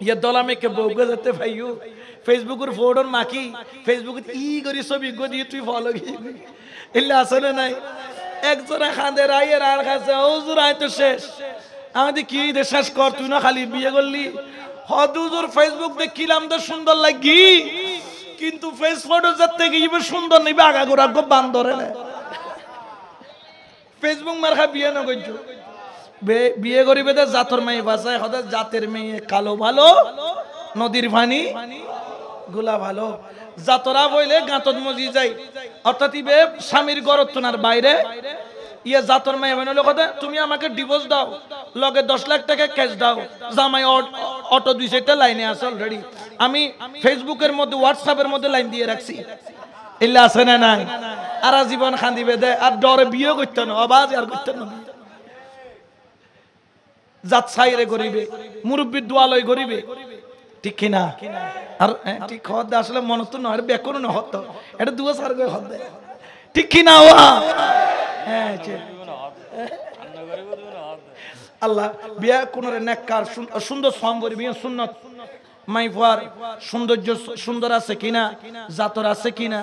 ইয়া দলামে কে বউকে যেতে ভাইও ফেসবুকের ফটোর মাকি ফেসবুকে ই করি ছবি গো দিয়ে তুই ফলো কি ইল্লা আসলে নাই একজোড়া খাঁদে রাইয়ের আর কাছে হুজুর আয় তো শেষ আমাদের কি দে শেষ কর তুই না খালি বিয়ে করলি হদুজুর ফেসবুক দেখিলাম তো সুন্দর লাগি কিন্তু ফেস ফটো যাতে গিয়ে সুন্দর নিবে আগা গোড়া গো বান্দরে না ফেসবুক মার্কা বিয়ে না করছো বিয়ে করিবে তো জাতর মেয়ে বাসায় হতে জাতের মেয়ে কালো ভালো নদীর পানি গুলা ভালো জাতরা বইলে গাঁতত মজি যায় অর্থাৎ ইবে স্বামীর গরত্তনার বাইরে ইয়ে জাতর মেয়ে বানালো কথা তুমি আমাকে ডিভোর্স দাও লগে 10 লাখ টাকা ক্যাশ দাও জামাই অটো 2-4টা লাইনে আছে অলরেডি আমি ফেসবুকের মধ্যে হোয়াটসঅ্যাপের মধ্যে লাইন দিয়ে রাখছি ইল্লা আছে না নাই আর জীবন খান্দিবে দে আর ডরে বিয়ে করতে না আবাজ আর করতে না জাত সাইরে গরিবে মুরব্বির দোয়ালয় গরিবে ঠিক কি না আর ঠিক হদ আসলে মন তো নয় বেকর না হত এটা দুয়া সার গয় হদ ঠিক কি না ওয়া হ্যাঁ আল্লাহ বিয়া কোনরে নেককার সুন্দর সম গরিবে সুন্নাত মাইফার সৌন্দর্য সুন্দর আছে কিনা জাতর আছে কিনা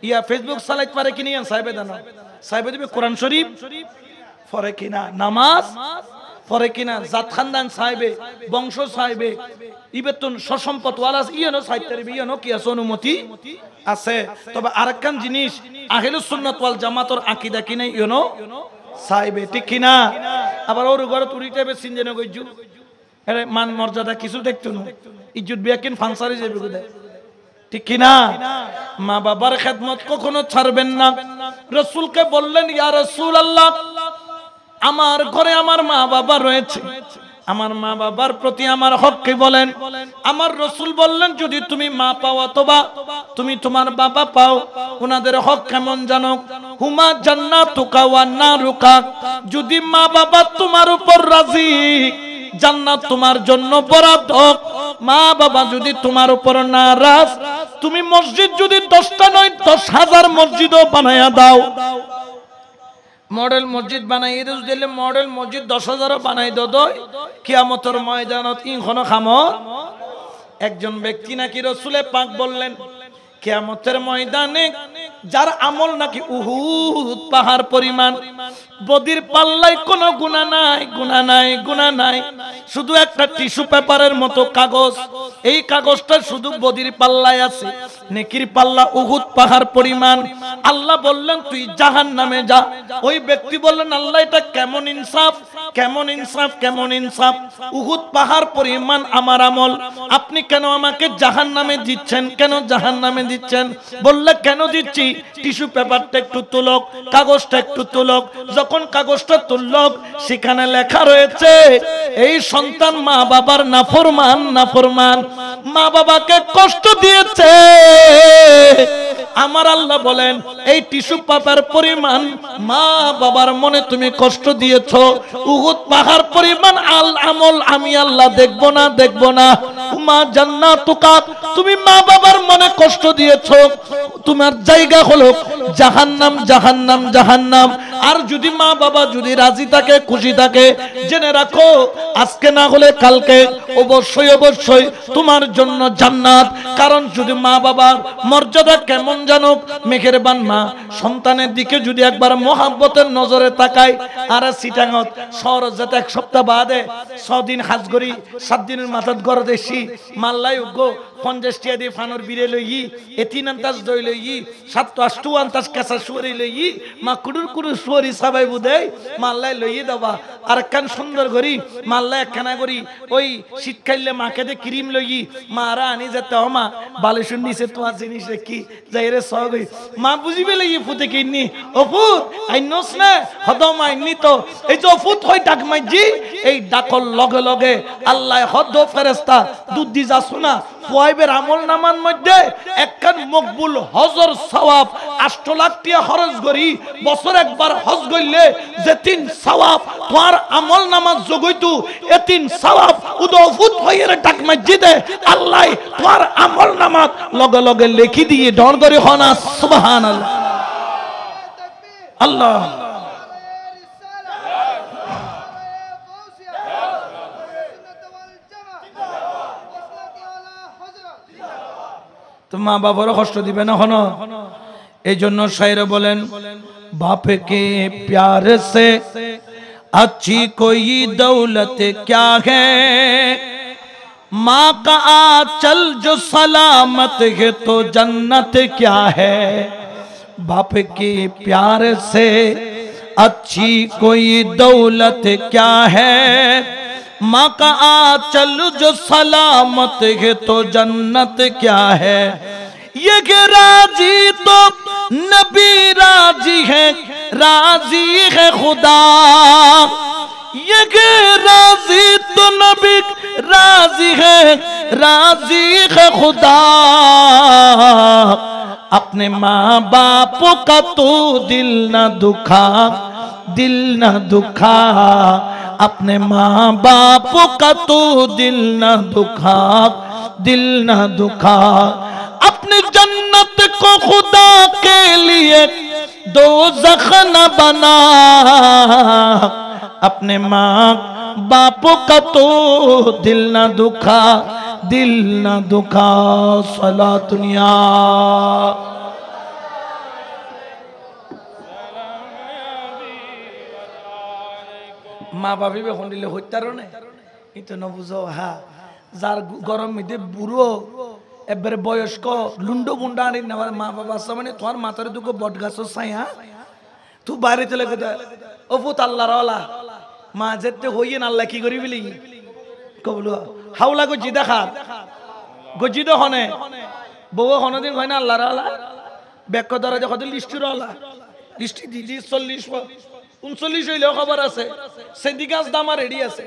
ইয়া ফেসবুক চালাইতে পারে কিনা সাহেবে জানো সাহেবে দিবে কোরআন শরীফ পড়ে কিনা নামাজ পরে কিনা জাত খানদান সাহেবে বংশ সাহেবে ইবেতন সসম্পদ ওয়ালাস ইয়েনো সাহিত্যের ইয়েনো কি আছে অনুমতি আছে তবে আরেকখান জিনিস আহলুস সুন্নাত ওয়াল জামাতের আকীদা কিনা ইয়েনো সাহেবে ঠিক কিনা আবার ওর ঘরে তুরিটাবে সিনজেনে গইজু আরে মান মর্যাদা কিছু দেখতো না ইজ্জত বিয়াকিন ফানসারি যাবে কোথায় ঠিক কিনা মা বাবার খেদমত কখনো ছাড়বেন না রাসূলকে বললেন ইয়া রাসূলুল্লাহ আমার ঘরে আমার মা বাবা রয়েছে আমার মা বাবার প্রতি আমার হক কি বলেন আমার রাসূল বললেন যদি তুমি মা পাও অথবা তুমি তোমার বাবা পাও ওনাদের হক কেমন জানো হুমা জান্নাতুকা ওয়া নারুকা যদি মা বাবা তোমার উপর রাজি জান্নাত তোমার জন্য বরাদ্দ মা বাবা যদি তোমার উপর নারাজ তুমি মসজিদ যদি 10টা নয় 10,000 মসজিদও বানায়া দাও মডেল মসজিদ বানাই দিলে মডেল মসজিদ 10,000 বানাই দই কিয়ামতের ময়দানত ইনখনো খামত একজন ব্যক্তি নাকি রাসূলে পাক বললেন কিয়ামতের ময়দানে যার আমল নাকি উহুদ পাহাড় পরিমাণ বদির পাল্লায় কোনো গুনাহ নাই গুনাহ নাই গুনাহ নাই শুধু একটা টিস্যু পেপারের মতো কাগজ এই কাগজটা শুধু বদির পাল্লায় আছে নেকির পাল্লা উহুদ পাহাড় পরিমাণ আল্লাহ বললেন তুই জাহান্নামে যা ওই ব্যক্তি বললেন আল্লাহ এটা কেমন ইনসাফ কেমন ইনসাফ কেমন ইনসাফ উহুদ পাহাড় পরিমাণ আমার আমল আপনি কেন আমাকে জাহান্নামে দিচ্ছেন কেন জাহান্নামে দিচ্ছেন বললে কেন দিচ্ছি টিস্যু পেপারটা একটু তুলক কাগজটা একটু তুলক যখন কাগজটা তুলক সেখানে লেখা রয়েছে এই সন্তান মা বাবার নাফরমান নাফরমান মা বাবাকে কষ্ট দিয়েছে আমার আল্লাহ বলেন এই টিস্যু পেপার পরিমাণ মা বাবার মনে তুমি কষ্ট দিয়েছো উহুদ পাহাড় পরিমাণ আমল আমি আল্লাহ দেখব না দেখব না মা জান্নাতুকা তুমি মা বাবার মনে কষ্ট দিয়েছো তোমার জায়গা হলো জাহান্নাম জাহান্নাম জাহান্নাম আর যদি মা বাবা যদি রাজি থাকে খুশি থাকে জেনে রাখো আজকে না হলে কালকে অবশ্যই অবশ্যই তোমার জন্য জান্নাত কারণ যদি মা বাবার মর্যাদা কেমন জানো মেহেরবান মা সন্তানের দিকে যদি একবার মহাব্বতের নজরে তাকায় আর সিটাঙত শহর যেতে এক সপ্তাহ বাদে 6 দিন হাজ করি 7 দিনের মাথাত গড় দেশি মাল্লাই উগো 50 টিয়া দিয়ে ফানোর বিরে লই এতিন আন্তাজ দই লই 7-8 আন্তাজ কাঁচা সুয়ারি লই মা কুড়ুর কুড়ুর সুয়ারি সবাই বুঝাই মাল্লাই লই দেবা আর কান সুন্দর করি মাল্লাই একখানা করি ওই শীত খাইলে মাকে দে ক্রিম লই মারা আনি যেতে মা বালিশুর নিচে তোমার জিনিস কি যাই রে সব মা বুঝিবে লই ফুতে কিনি ও ফুত আইনস না হদম আইনি তো এই যে ফুত হয় ডাক মাইজি এই ডাকল লগে লগে আল্লাহ হদ ফেরেশতা দুধ দি যাসু না ফুয়াইবের আমল নামান মধ্যে একখান মকবুল হজর সওয়াব 8 লাখ টাকা খরচ করি বছর একবার হজ গইলে যে 3 সওয়াব তোর আমল নামাজ জগইতু এ 3 সওয়াব উদফুত হইরে ডাক মসজিদে আল্লাহ তোর আমল নামাজ লগে লগে লিখি দিয়ে ডর করে হনা সুবহানাল্লাহ আল্লাহ তো মা বাবারও কষ্ট দিবে না হনো এই জন্য শায়রে বলেন बाप के प्यार से अच्छी कोई दौलत क्या है माँ का आंचल जो सलामत है तो जन्नत क्या है बाप के प्यार से अच्छी कोई दौलत क्या है माँ का आंचल जो सलामत है तो जन्नत क्या है ये के राजी तो नबी राजी है खुदा ये के राजी तो नबी राजी है खुदा अपने माँ बाप का तो दिल न दुखा अपने माँ बाप का तो दिल न दुखा अपनी जन्नत को खुदा के लिए दोज़ख न बना अपने माँ बाप का तो दिल न दुखा सलातुनिया माँ बापी बे हंडिले हत्यारो ने इतो न बुझो हा जार गरम मिदे बुড়ো এবারে বয়স্ক লুন্ডো মুন্ডা আনি না মা বাবা আছে মানে তোমার মাথার দুটো বট গাছও ছায়া তুই বাইরে চলে গেছে ও পুত আল্লাহর ওয়ালা মা যেতে হইয়ে না আল্লাহ কি করি বলি কবলো হাওলা গজি দেখা গজি তো হনে বউ হনদিন হয় না আল্লাহর ওয়ালা বেক ধরে দেখো লিস্টির ওয়ালা লিস্টি দিদি 40 39 হইলেও খবর আছে সিন্ডিকাস দামা রেডি আছে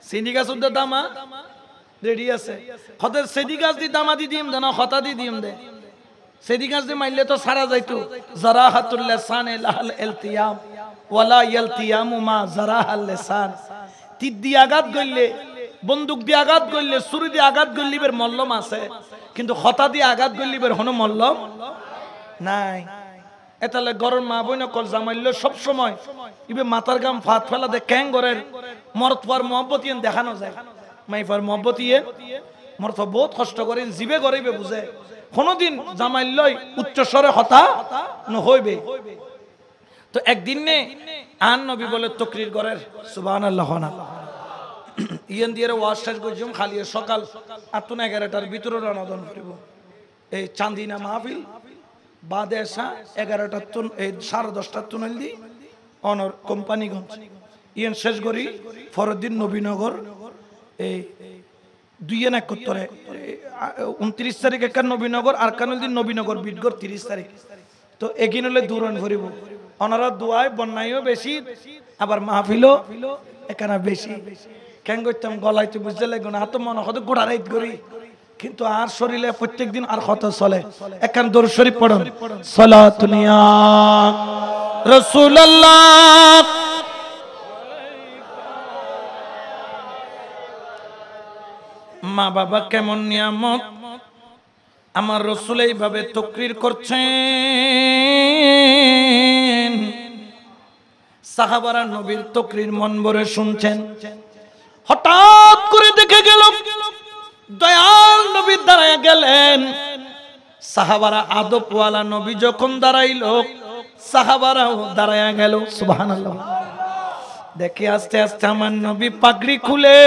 সিন্ডিকাস উদ্দে দামা রেডি আছে খদের সেদিকাস দি দামা দি দিম জানা খতা দি দিম দে সেদিকাস দি মাইলে তো সারা যাইতো জারাহাতুল লিসান লাল ইলতিয়াম ওয়ালা ইলতিয়াম মা জারাহাল লিসান তীর দি আঘাত গইলে বন্দুক দি আঘাত গইলে ছুরি দি আঘাত গইলিবের মল্লম আছে কিন্তু খতা দি আঘাত গইলিবের হনো মল্লম নাই এতালে গরম মা বইনা কল জামাইলো সব সময় ইবে মাথার গাম ফাত ফেলা দে ক্যাং গরের মরত পর মোহব্বতিয়েন দেখানো যায় মাইফার মোহব্বতিয়ে মরত বহুত কষ্ট করেন জিবে গরিবে বুঝে কোনদিন জামাইল লই উচ্চ স্বরে হতা ন হইবে তো একদিন নে আন নবী বলে তকরির গরের সুবহানাল্লাহ না ইয়েন দিয়ে ওয়াজ শেষ করজুম খালি সকাল 8:11টার ভিতরে রওনা করিব এই চাঁদিনা মাহফিল বাদে আসা 11টা তুন এই 10:30টা তুনল দি অনর কোম্পানিগঞ্জ ইয়েন শেষ করি ফরদিন নবীনগর এই 2-1 29 তারিখ একান নবীনগর আর কানুল দিন নবীনগর বিটগড় 30 তারিখ তো এগিন হলে দূরন ভরিব অনারা দুয়ায় বন্যায়ও বেশি আবার মাহফিলও এখানে বেশি কেন করতাম গলায় তো বুঝতে লাগবে না হাত মনে হতো গোড়া রাইত করি কিন্তু আর শরীরে প্রত্যেকদিন আর কত চলে এখান দরুদ শরীফ পড়ুন সালাতুন ইয়া রাসূলুল্লাহ মা বাবা কেমন নিয়ামত আমার রাসূল এইভাবে তাকরীর করছেন সাহাবারা নবীর তাকরীর মন ভরে শুনছেন হঠাৎ করে দেখে গেল দয়াল নবী দাঁড়ায় গেলেন সাহাবারা আদবওয়ালা নবী যখন দাঁড়াইলো সাহাবারাও দাঁড়ায় গেল সুবহানাল্লাহ দেখে আস্তে আস্তে আমার নবী পাগড়ি খুলে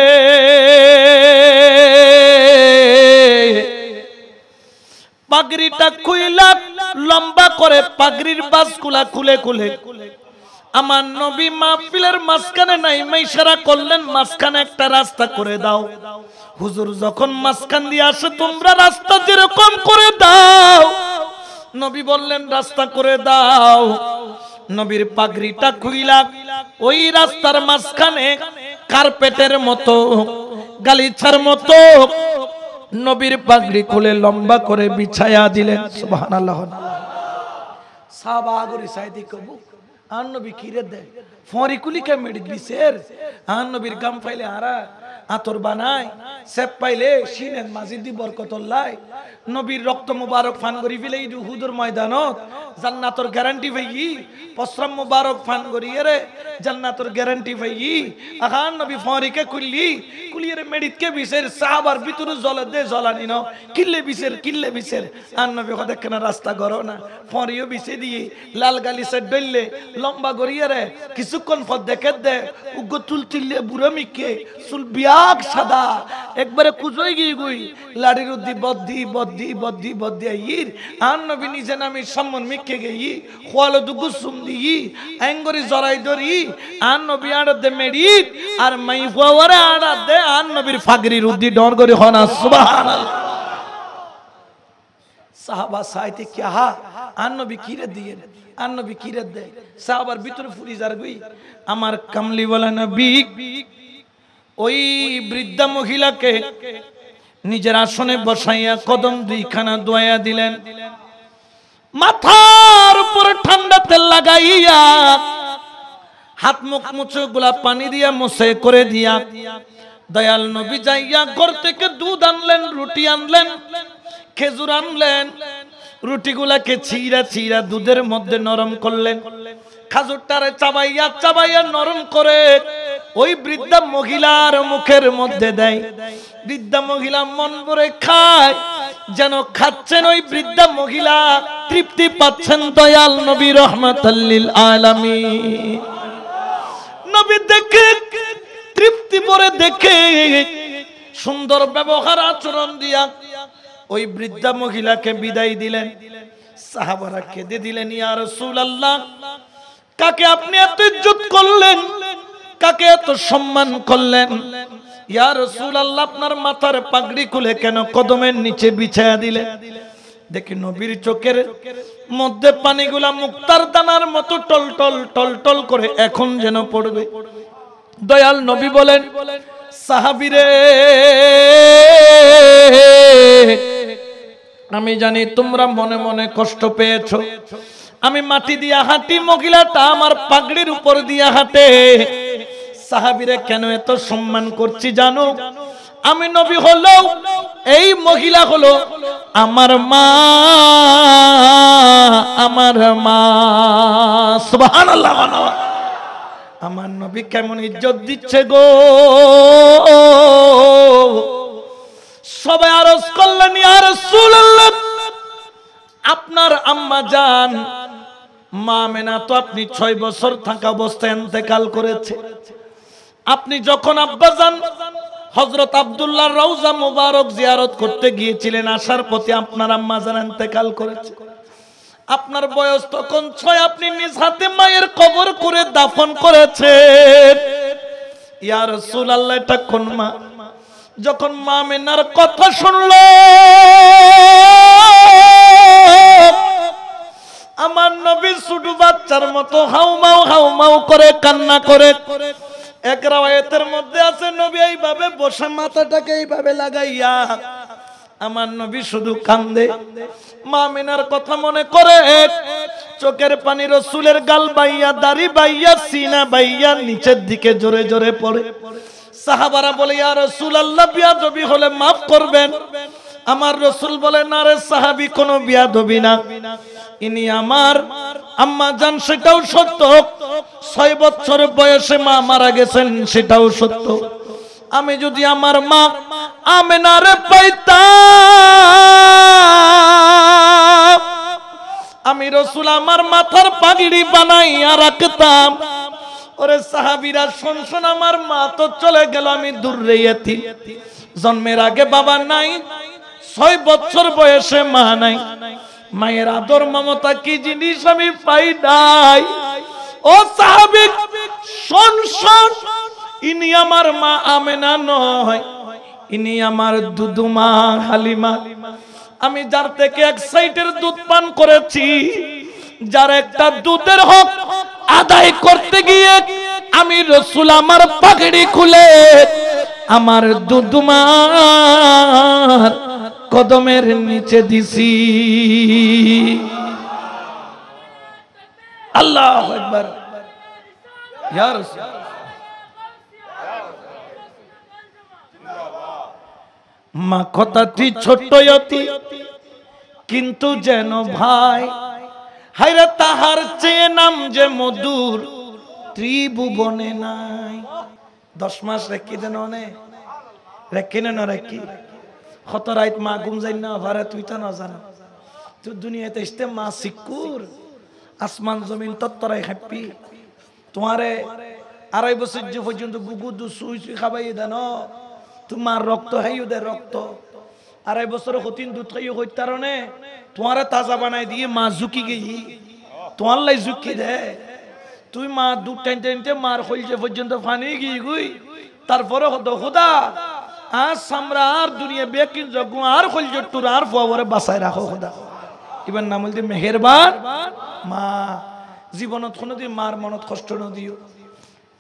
পাগড়িটা খুইলা লম্বা করে পাগড়ির বাসগুলা খুলে খুলে আমার নবী মাহফিলের মাঝখানে নাই ইশারা করলেন মাঝখানে একটা রাস্তা করে দাও হুজুর যখন মাঝখান দিয়ে আসে তোমরা রাস্তা যেরকম করে দাও নবী বললেন রাস্তা করে দাও নবীর পাগড়িটা খুইলা ওই রাস্তার মাঝখানে কার্পেটের মতো গালিচার মতো নবীর পাগড়ি খুলে লম্বা করে বিছায়া দিলেন সুবহানাল্লাহ সাহাবা গরি সাইদি কবু আন নবী কিরে দে ফরি কুলি কে মেড গ্লিসের আন নবীর গাম ফাইলে আরা আতর বানায় সেপ পাইলে সিনের মাঝে দি বরকতুল্লাহ নবীর রক্ত মুবারক ফান করি ফেলে এই উহুদের ময়দানত জান্নাতর গ্যারান্টি পাই পশ্রম মুবারক ফান করি রে জান্নাতর গ্যারান্টি পাই আখান নবী ফরিকে কুলিয়ে মেডিটকে বিশের সাহাবার ভিতরে জল দে জলানি ন কিল্লে বিশের আর নবী কথা কেন রাস্তা করো না ফরিও বিছে দিয়ে লাল গালিসের ডললে লম্বা গড়িয়ে রে কিছুক্ষণ পর দেখে দে উগ্র চুল চিল্লে বুড়ো মিকে চুল বিয়াক সাদা একবারে কুজই গিয়ে গুই লাড়ির উদ্দি বদ্দি আইর আর নবী নিজে নামি সম্মন মিকে গেই খোয়ালো দুগু সুম দিই অ্যাঙ্গরি জরাই ধরি আর নবী আড় দে মেডিট আর মাই ফুয়ারে আড় দে আর নবীর ফাগরির উদ্দি ডর করে হনা সুবহানাল্লাহ সাহাবা সাইতে কিয়া হা আর নবী কিরে দিয়ে আর নবী কিরে দে সাহাবার ভিতরে ফুরি যার গই আমার কামলি বলা নবী ওই বৃদ্ধা মহিলাকে নিজের আসনে বসাইয়া কদম দুইখানা দোয়া দিলেন মাথার উপর ঠান্ডা তেল লাগাইয়া হাত মুখ মুছে গোলাপ পানি দিয়া মুছে করে দিয়া দয়াল নবী যাইয়া ঘর থেকে দুধ আনলেন রুটি আনলেন খেজুর আনলেন রুটিগুলাকে ছিঁড়া দুধের মধ্যে নরম করলেন খাজুরটারে চাবাইয়া নরম করে ওই বৃদ্ধা মহিলার মুখের মধ্যে দেয় বৃদ্ধা মহিলা মন ভরে খায় যেন খাচ্ছেন ওই বৃদ্ধা মহিলা তৃপ্তি পাচ্ছেন দয়াল নবী রহমাতাল লিল আলামিন নবী দেখে তৃপ্তি ভরে দেখে সুন্দর ব্যবহার আচরণ দিয়া ওই বৃদ্ধা মহিলাকে বিদায় দিলেন সাহাবারা কেঁদে দিলেন ইয়া রাসূলুল্লাহ কাকে আপনি এত ইজ্জত করলেন কাকে এত সম্মান করলেন ইয়া রাসূলুল্লাহ আপনার মাথার পাগড়ি খুলে কেন কদমের নিচে বিছায়া দিলেন দেখি নবীর চোখের মধ্যে পানিগুলা মুক্তার দানার মতো টল করে এখন যেন পড়বে দয়াল নবী বলেন সাহাবীরে আমি জানি তোমরা মনে মনে কষ্ট পেয়েছো আমি মাটি দিয়া হাঁটি মহিলাটা আমার পাগড়ির উপর দিয়া হাঁটে সাহাবীরা কেন এত সম্মান করছি জানো আমি নবী হলো এই মহিলা হলো আমার মা সুবহানাল্লাহ আমার নবী কেমন ইজ্জত দিচ্ছে গো সবাই আরজ করলেন ইয়া রাসূলুল্লাহ আপনার আম্মা জান মা আমেনা তো আপনি 6 বছর থাকা অবস্থায় ইন্তেকাল করেছে আপনি যখন আব্বাজান হযরত আব্দুল্লাহর রওজা মুবারক জিয়ারত করতে গিয়েছিলেন আসার পথে আপনার আম্মা জান ইন্তেকাল করেছে আপনার বয়স তখন 6 আপনি নিজ হাতে মায়ের কবর করে দাফন করেছেন ইয়া রাসূলুল্লাহ এটা কোন মা যখন মা আমেনার কথা শুনলো আমার নবী ছোট বাচ্চার মতো হাউমাউ করে কান্না করে এক রাওয়ায়াতের মধ্যে আছে নবী এইভাবে বসে মাথাটাকে এইভাবে লাগাইয়া আমার নবী শুধু কান্দে মা আমিনার কথা মনে করে চোখের পানি রাসূলের গাল বাইয়া দাড়ি বাইয়া সিনা বাইয়া নিচের দিকে জোরে জোরে পড়ে সাহাবারা বলে ইয়া রাসূলুল্লাহ বিয়াদবি হলে maaf করবেন আমার রাসূল বলে না রে সাহাবী কোনো বিয়াদবি না ইনি আমার আম্মা জান সেটাও সত্য 6 বছর বয়সে মা মারা গেছেন সেটাও সত্য আমি যদি আমার মা আমেনারে পাইতাম আমি রাসূল আমার মাথার পাগড়ি বানাইয়া রাখতাম ওরে সাহাবীরা শুন আমার মা তো চলে গেল আমি দূর রইয়াতি জন্মের আগে বাবা নাই 6 বছর বয়সে মা নাই মায়ের আদর মমতা কি জিনিস আমি পাই নাই ও সাহাবী শুন ইনি আমার মা আমেনা নয় ইনি আমার দুদুমা হালিমা আমি যার থেকে 1 সাইটের দুধ পান করেছি যার একটা দুধের হক আদায় করতে গিয়ে আমি রাসূল আমার পাগড়ি খুলে আমার দুদুমার কদমের নিচে দিছি আল্লাহু আকবার ইয়া রাসূল মা কথাটি ছোট্ট অতি কিন্তু যেন ভাই, হায়রে তাহার চেয়ে নাম যে মধুর ত্রিভুবনে নাই। 10 মাস রেখে দেন রেখে নেন রেখি কত রাত মা ঘুম যাই না ভারে তুই তো না জানো তুই দুনিয়াতে এসতে মা সিকুর আসমান জমিন তত্তরাই হ্যাপি তোমারে 2.5 বছর যে পর্যন্ত বুকু দু সুই সুই খাবাই দেন তোমার রক্ত হাইও দে রক্ত 2.5 বছর হতিন দুধ খাইও হইতারনে তোমারে তাজা বানাই দিয়ে মা ঝুঁকি গেই তোমার লাই ঝুঁকি দে তুই মা দুধ টাইনতে টাইনতে মার খইলছে পর্যন্ত ফানি গিয়ে গুই তারপরে হতো খোদা আজ সামরা আর দুনিয়া বেকিন জগু আর খইলছে টুর আর ফুয়াবরে বাঁচায় রাখো খোদা এবার নাম বলতে মেহেরবান মা জীবনত কোনোদিন মার মনত কষ্ট নদিও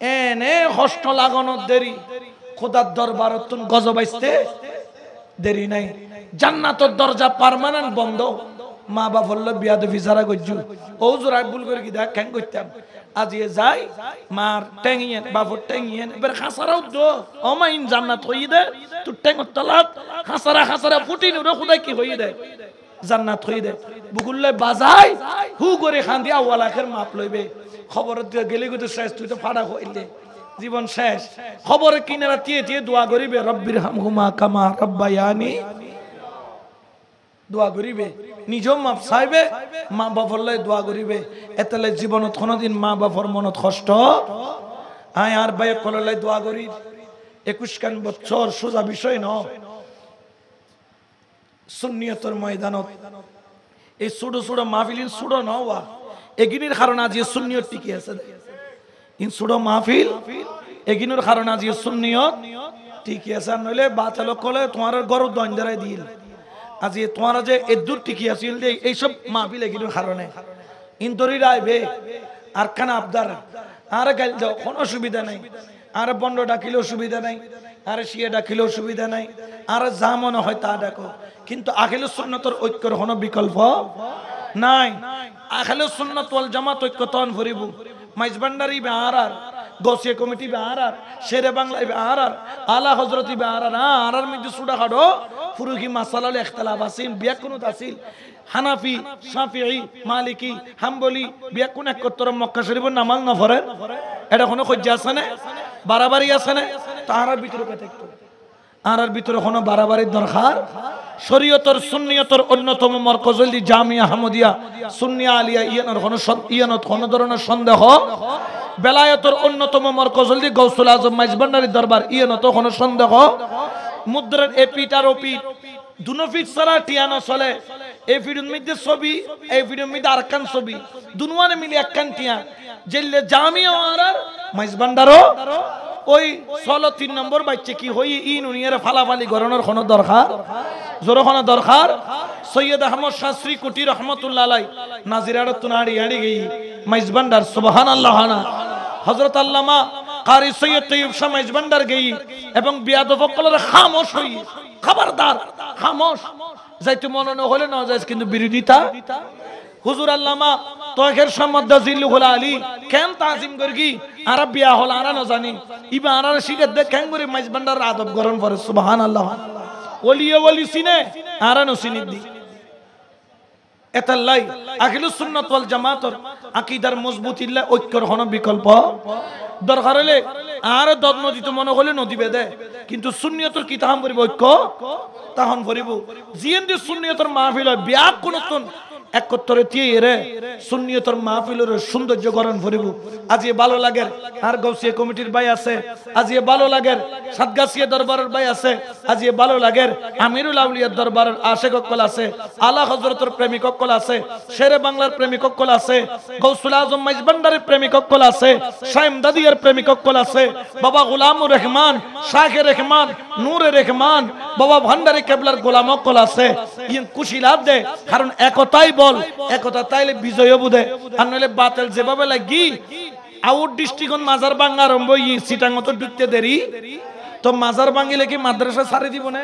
এনে কষ্ট লাগানোর দেরি খোদার দরবারত তুন গজবাইতে দেরি নাই জান্নাতের দরজা পার্মানেন্ট বন্ধ মা বাপ হল বিয়াদবি যারা গজ্জু ও জোড়াই ভুল করে কি দেখ ক্যাং করতাম আজিয়ে যাই মার টেঙিয়েন বাপর টেঙিয়েন এবার খাসারাও দো অমাইন জান্নাত হইয়ে দে তুই টেঙর তলাত খাসারা খাসারা ফুটি নুরে খুদাই কি হইয়ে দে জান্নাত হইয়ে দে বুকুল্লে বাজাই হু করে খান দিয়া ওয়ালাখের মাপ লইবে খবর দিয়ে গেলে কিন্তু শেষ তুই তো ফাড়া হইলে জীবন শেষ খবরে কিনারা দিয়ে দিয়ে দোয়া করিবে রব্বির হামহুমা কামা রব্বায়ানি দোয়া করিবে নিজেও মাপ চাইবে মা বাপর লাই দোয়া করিবে এতলে জীবনত কোনোদিন মা বাপর মনত কষ্ট আয় আর ভাই কললাই দোয়া করি 21 বছর সোজা বিষয় ন সুন্নিয়তের ময়দানত এই ছোট ছোট মাহফিল ছোট নওয়া এগিনির কারণ আজ সুন্নিয়ত টিকে আছে ইন ছোট মাহফিল এগিনোর কারণ আজ সুন্নিয়ত টিকে আছে নইলে বাতালো কলে তোমার গরু দঞ্জরাই দিল আজ তোমার যে এদুর টিকি আছিল এইসব মাহফিল এগিনোর কারণে ইন্দরি রাইবে আর খানা আবদার আর গাইল যাও কোনো অসুবিধা নাই আর বন্ড ডাকিলেও সুবিধা নাই আর শিয়ে ডাকিলেও সুবিধা নাই আর যা মনে হয় তা ডাকো কিন্তু আখিলুস সুন্নতর ঐক্যর কোনো বিকল্প নাই আখিলুস সুন্নাত ওয়াল জামাত ঐক্য তন ভরিব মাইজবান্ডারি বে আর গৌসিয়া কমিটি বে আর শেরে বাংলা বে আর আলা হযরতি বে আর আর মধ্যে সুডা খাড়ো ফুরুকি মাসালাল ইখতিলাফ আছিল বিয়াকুনুত আছিল হানাফি শাফিঈ মালিকি হাম্বলি বিয়াকুন একত্তর মক্কা শরীফের নামাজ না পড়ে এটা কোনো খজ্জা আছে না বাড়াবাড়ি আছে না তাহার ভিতরে থাকতো আর ভিতরে কোনো বাড়াবাড়ির দরকার শরীয়তর সুন্নিয়তর অন্যতম মরকজ হল জামিয়া আহমদিয়া সুন্নিয়া আলিয়া ইয়ানত কোনো ধরনের সন্দেহ বেলায়েতর অন্যতম মরকজ হল গৌসুল আজম মাইজবান্ডারি দরবার ইয়ানত কোনো সন্দেহ মুদ্রার এপিট আর ওপিট দুনো ফিট ছাড়া টিয়ানো চলে এই ভিডিওর মধ্যে ছবি এই ভিডিওর মধ্যে আরকান ছবি দুনুয়ানে মিলে একখান টিয়া জেলে জামিয়া আর মাইজবান্ডারও ওই 3 নম্বর বাচ্চা কি হই ইন উনিয়ারে ফালাফালি গরনের কোনো দরকার জোর কোনো দরকার সৈয়দ আহমদ শাস্ত্রী কুটি রহমতুল্লাহ আলাই নাজিরার তুনাড়ি আড়ি গই মাইজবান্ডার সুবহানাল্লাহ না হযরত আল্লামা কারি সৈয়দ তৈয়ব শাহ মাইজবান্ডার গই এবং বিয়াদব কলরে খামোশ হই খবরদার খামোশ যাইতে মনে না হলে না যায় কিন্তু বিরোধিতা হুজুর আল্লামা তোহের সম্মদ্দা জিল্লুল আলী কেন তাজিম করগি আরব বিয়া হল আরা না জানি ইবা আরা শিখে দেখ কেন করে মাইজবান্ডার আদব গরম করে সুবহানাল্লাহ ওলিয়ে ওলি সিনে আরা ন সিনি দি এতাল্লাই আখিলুস সুন্নাত ওয়াল জামাতর আকীদার মজবুতিল্লাহ ঐক্যর কোনো বিকল্প দরকার হলে আর দদ নদীতে মনে হলে নদী বেদে কিন্তু সুন্নিয়তর কি তাহাম করিব ঐক্য তাহন করিব জিএনডি সুন্নিয়তর মাহফিল হয় বিয়া কোনতন একত্তরে দিয়ে রে সুন্নিয়তর মাহফিলের সৌন্দর্য গরণ ভরিব আজি ভালো লাগে আর গৌসিয়া কমিটির ভাই আছে আজি ভালো লাগে সাতগাছিয়া দরবারের ভাই আছে আজি ভালো লাগে আমিরুল আউলিয়ার দরবারের আশেক কল আছে আলা হযরতের প্রেমিক কল আছে শেরে বাংলার প্রেমিক কল আছে গৌসুল আজম মাইজবান্ডারের প্রেমিক কল আছে শাইম দাদিয়ার প্রেমিক কল আছে বাবা গোলামুর রহমান শাহে রহমান নূরে রহমান বাবা ভান্ডারী কেবলার গোলাম কল আছে ইন খুশি লাভ দে কারণ একতাই বল একতা তাইলে বিজয় বুদে আর নইলে বাতিল যেভাবে লাগি আউট ডিস্ট্রিক্ট মাজার ভাঙা আরম্ভ ই সিটাঙ্গত ঢুকতে দেরি তো মাজার ভাঙিলে কি মাদ্রাসা ছাড়ি দিব না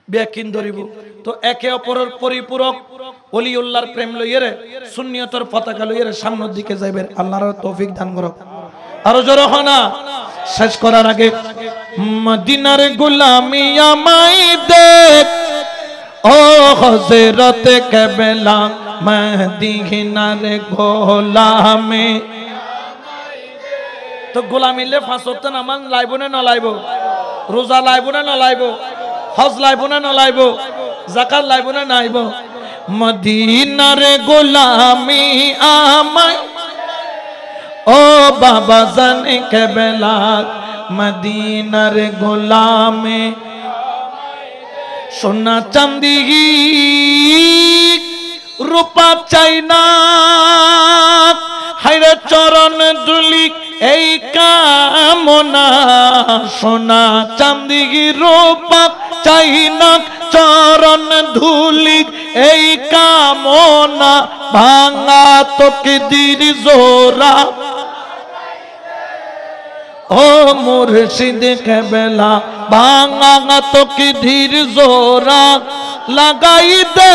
ব্যাকিন ধরিব তো একে অপরের পরিপূরক ওলিউল্লাহর প্রেম লইয়েরে সুন্নিয়তের পতাকা লইয়েরে সামনের দিকে যাইবে আল্লাহর তৌফিক দান করুক আরো জোরে হনা শেষ করার আগে মদিনার গোলামি আমায় দেখ ও হযরত কেবলা মদিনার গোলামি। তো গোলামিলে পাঁচ ওয়াক্ত নামাজ লাইব না না লাইব, রোজা লাইব না না লাইব, হজ লাইব না না লাইব, যাকাত লাইব না নাইব। মদিনার গোলামি আমায় ও বাবা জানে কেবলা মদিনার গোলামে। সোনা চাঁদি রূপা চাই না, হায়রে চরণ দুলি এই কামনা। সোনা চাঁদি রূপা চাই না, চরণ ধুলি এই কামনা। ভাঙা তকদীর জোরা ও মুর্শিদ কেবলা, ভাঙা তকদীর জোরা লাগাই দে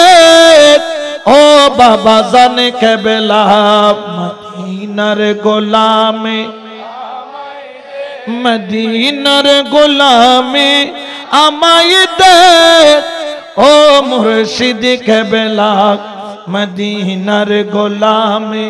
ও বাবা জানে কেবলা মদিনার গোলামে। মদিনার গোলামে আমায় দে ও মুর্শিদ কেবলা মদিনার গোলামে।